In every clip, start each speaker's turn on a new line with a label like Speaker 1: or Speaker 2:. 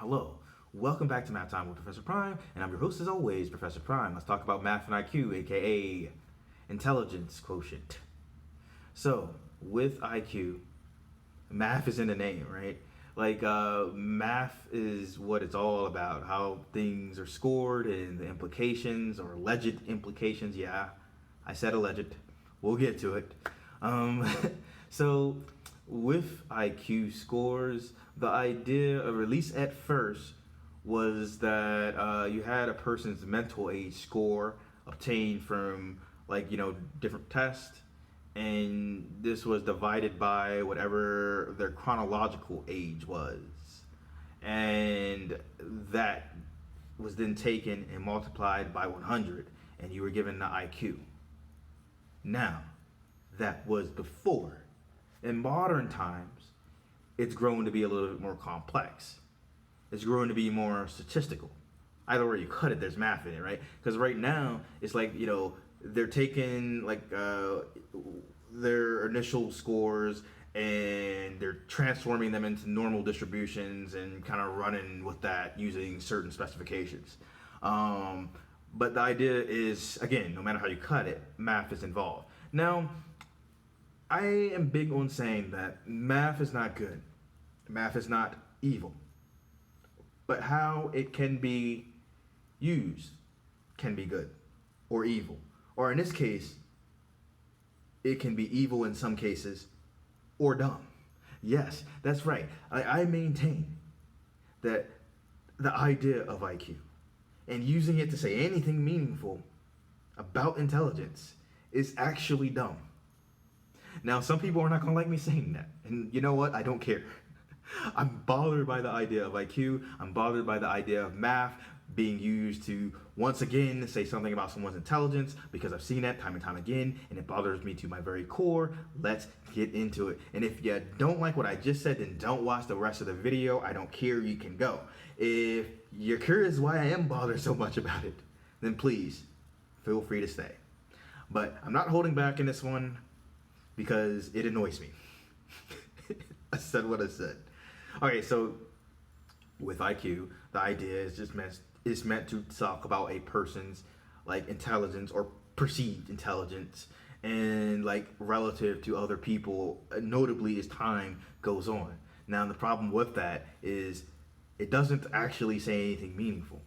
Speaker 1: Hello, welcome back to Math Time with Professor Prime, and I'm your host as always, Professor Prime. Let's talk about math and IQ, aka Intelligence Quotient. So, with IQ, math is in the name, right? Math is what it's all about, how things are scored and the implications or alleged implications. Yeah, I said alleged. We'll get to it. Um, so, with IQ scores, the idea, of at least at first, was that you had a person's mental age score obtained from different tests, and this was divided by whatever their chronological age was, and that was then taken and multiplied by 100, and you were given the IQ. Now, that was before. In modern times, it's grown to be a little bit more complex. It's grown to be more statistical. Either way you cut it, there's math in it, right? Because right now, it's they're taking their initial scores and they're transforming them into normal distributions and kind of running with that using certain specifications. But the idea is, again, no matter how you cut it, math is involved. Now, I am big on saying that math is not good. Math is not evil. But how it can be used can be good or evil. Or in this case, it can be evil in some cases or dumb. Yes, that's right. I maintain that the idea of IQ and using it to say anything meaningful about intelligence is actually dumb. Now, some people are not going to like me saying that. And you know what? I don't care. I'm bothered by the idea of IQ. I'm bothered by the idea of math being used to, once again, say something about someone's intelligence, because I've seen that time and time again, and it bothers me to my very core. Let's get into it. And if you don't like what I just said, then don't watch the rest of the video. I don't care. You can go. If you're curious why I am bothered so much about it, then please feel free to stay. But I'm not holding back in this one because it annoys me. I said what I said. Okay, so with IQ, the idea is meant to talk about a person's intelligence or perceived intelligence and relative to other people, notably as time goes on. Now the problem with that is it doesn't actually say anything meaningful.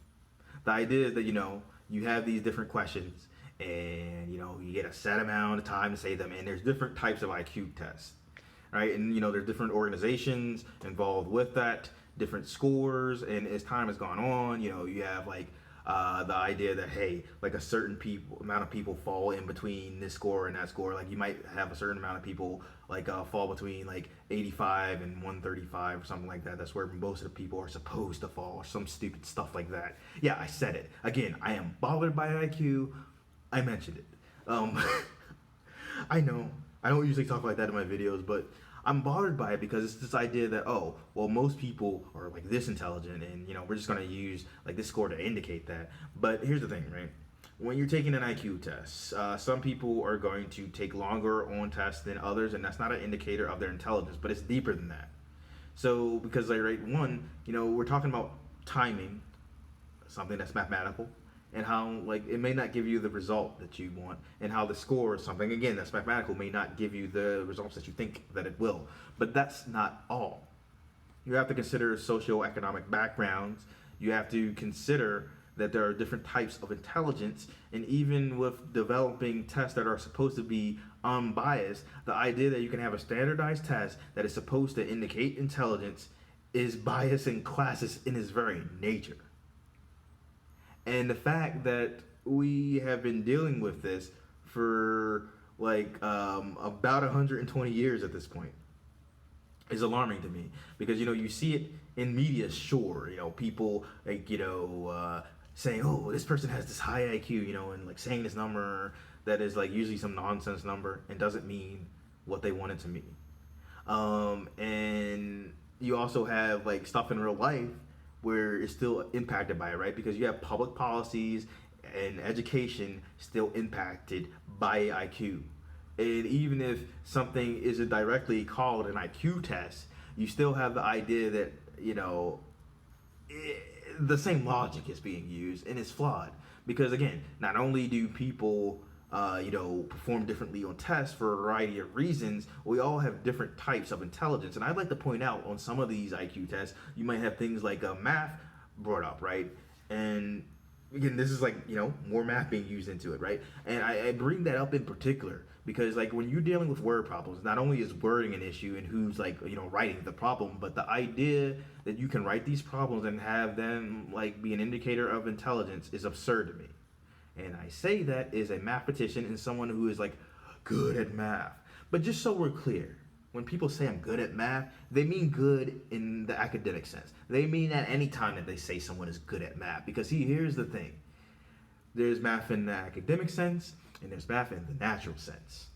Speaker 1: The idea is that you have these different questions and you get a set amount of time to say them, and there's different types of IQ tests, right? And there's different organizations involved with that, different scores, and as time has gone on, you have the idea that hey, a certain amount of people fall in between this score and that score. You might have a certain amount of people fall between 85 and 135 or something like that. That's where most of the people are supposed to fall, or some stupid stuff like that. Yeah, I said it again. I am bothered by IQ. I mentioned it. I know I don't usually talk like that in my videos, but I'm bothered by it because it's this idea that most people are this intelligent, and we're just gonna use this score to indicate that. But here's the thing, right? When you're taking an IQ test, some people are going to take longer on tests than others, and that's not an indicator of their intelligence, but it's deeper than that. So because we're talking about timing, something that's mathematical, and how it may not give you the result that you want, and how the score is something again that's mathematical may not give you the results that you think that it will. But that's not all. You have to consider socioeconomic backgrounds. You have to consider that there are different types of intelligence, and even with developing tests that are supposed to be unbiased, the idea that you can have a standardized test that is supposed to indicate intelligence is biased and classist in its very nature. And the fact that we have been dealing with this for about 120 years at this point is alarming to me, because you see it in media. Sure, people saying, oh, this person has this high IQ, and saying this number that is usually some nonsense number and doesn't mean what they want it to mean. And you also have stuff in real life where it's still impacted by it, right? Because you have public policies and education still impacted by IQ. And even if something isn't directly called an IQ test, you still have the idea that, the same logic is being used, and it's flawed because again, not only do people perform differently on tests for a variety of reasons, we all have different types of intelligence. And I'd like to point out on some of these IQ tests, you might have things like math brought up, right? And again, this is like, more math being used into it, right? And I bring that up in particular because like when you're dealing with word problems, not only is wording an issue and who's like, writing the problem, but the idea that you can write these problems and have them like be an indicator of intelligence is absurd to me. And I say that as a mathematician and someone who is like good at math. But just so we're clear, when people say I'm good at math, they mean good in the academic sense. They mean at any time that they say someone is good at math. Because here's the thing. There's math in the academic sense, and there's math in the natural sense.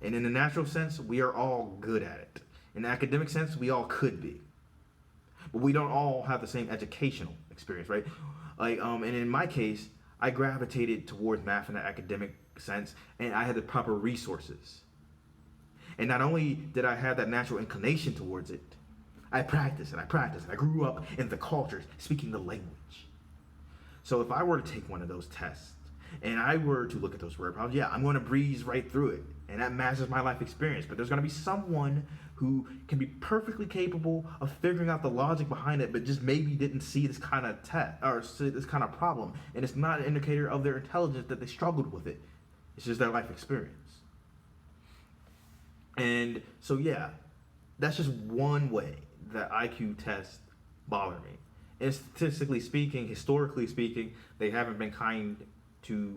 Speaker 1: And in the natural sense, we are all good at it. In the academic sense, we all could be. But we don't all have the same educational experience, right? And in my case, I gravitated towards math in the academic sense, and I had the proper resources. And not only did I have that natural inclination towards it, I practiced and I practiced. And I grew up in the culture, speaking the language. So if I were to take one of those tests, and I were to look at those word problems, I'm going to breeze right through it. And that matches my life experience. But there's going to be someone who can be perfectly capable of figuring out the logic behind it, but just maybe didn't see this kind of test or see this kind of problem. And it's not an indicator of their intelligence that they struggled with it. It's just their life experience. And so, that's just one way that IQ tests bother me. And statistically speaking, historically speaking, they haven't been kind to,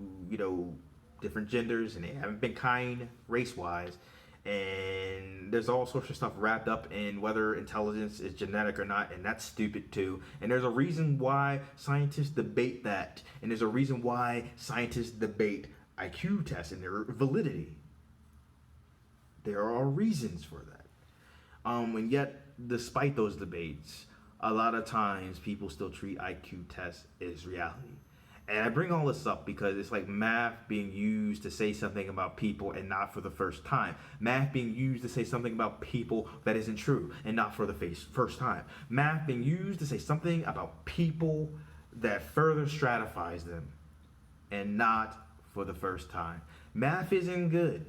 Speaker 1: different genders, and they haven't been kind race-wise. And there's all sorts of stuff wrapped up in whether intelligence is genetic or not, and that's stupid too. And there's a reason why scientists debate that, and there's a reason why scientists debate IQ tests and their validity. There are reasons for that. And yet, despite those debates, a lot of times people still treat IQ tests as reality. And I bring all this up because it's like math being used to say something about people and not for the first time. Math being used to say something about people that isn't true and not for the first time. Math being used to say something about people that further stratifies them and not for the first time. Math isn't good.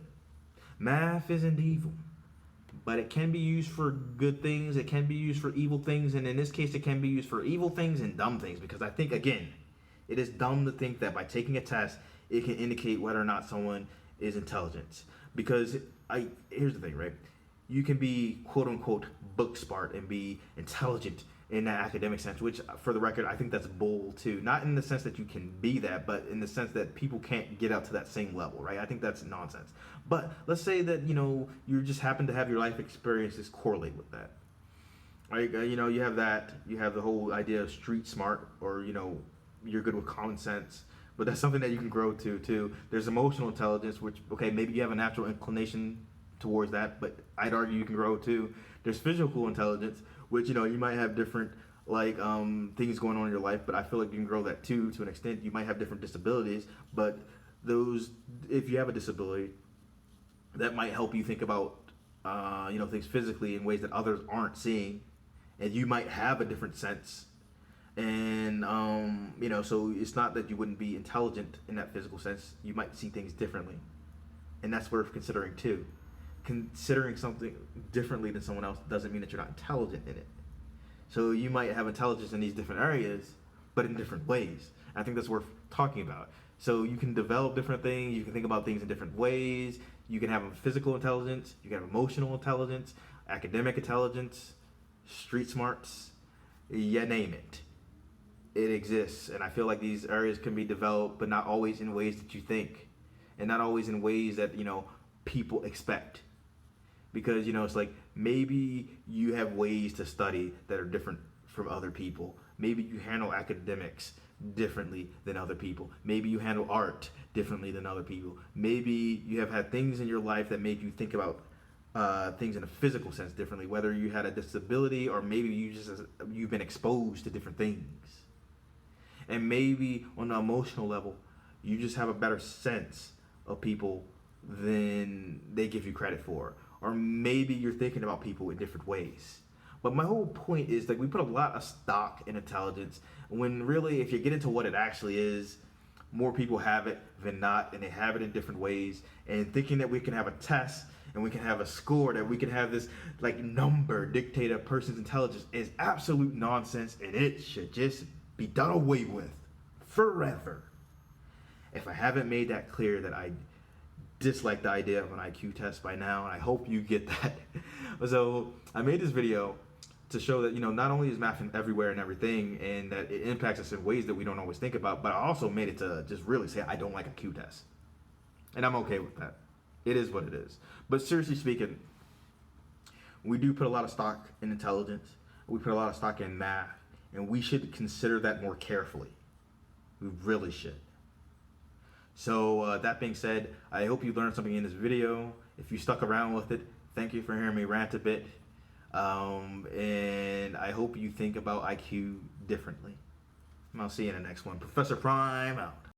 Speaker 1: Math isn't evil. But it can be used for good things. It can be used for evil things. And in this case, it can be used for evil things and dumb things. Because I think, again, it is dumb to think that by taking a test, it can indicate whether or not someone is intelligent. Because here's the thing, right? You can be quote unquote book smart and be intelligent in that academic sense, which for the record, I think that's bull too. Not in the sense that you can be that, but in the sense that people can't get up to that same level, right? I think that's nonsense. But let's say that, you just happen to have your life experiences correlate with that. Right? You have that, you have the whole idea of street smart, or, you're good with common sense, but that's something that you can grow to too. There's emotional intelligence, which, okay, maybe you have a natural inclination towards that, but I'd argue you can grow too. There's physical intelligence, which, you might have different things going on in your life, but I feel like you can grow that too to an extent. You might have different disabilities, but if you have a disability, that might help you think about things physically in ways that others aren't seeing, and you might have a different sense. And so it's not that you wouldn't be intelligent in that physical sense. You might see things differently, and that's worth considering too. Considering something differently than someone else doesn't mean that you're not intelligent in it. So you might have intelligence in these different areas, but in different ways. I think that's worth talking about. So you can develop different things. You can think about things in different ways. You can have physical intelligence. You can have emotional intelligence, academic intelligence, street smarts. You name it. It exists. And I feel like these areas can be developed, but not always in ways that you think, and not always in ways that, people expect. Because, it's like maybe you have ways to study that are different from other people. Maybe you handle academics differently than other people. Maybe you handle art differently than other people. Maybe you have had things in your life that make you think about things in a physical sense differently, whether you had a disability or maybe you've been exposed to different things. And maybe on the emotional level, you just have a better sense of people than they give you credit for. Or maybe you're thinking about people in different ways. But my whole point is like we put a lot of stock in intelligence when really, if you get into what it actually is, more people have it than not, and they have it in different ways. And thinking that we can have a test and we can have a score, that we can have this like number dictate a person's intelligence is absolute nonsense, and it should just be done away with forever. If I haven't made that clear that I dislike the idea of an IQ test by now, and I hope you get that. So I made this video to show that, not only is math everywhere and everything, and that it impacts us in ways that we don't always think about, but I also made it to just really say I don't like IQ tests. And I'm okay with that. It is what it is. But seriously speaking, we do put a lot of stock in intelligence. We put a lot of stock in math, and we should consider that more carefully. We really should. So that being said, I hope you learned something in this video. If you stuck around with it, thank you for hearing me rant a bit. And I hope you think about IQ differently. And I'll see you in the next one. Professor Prime out.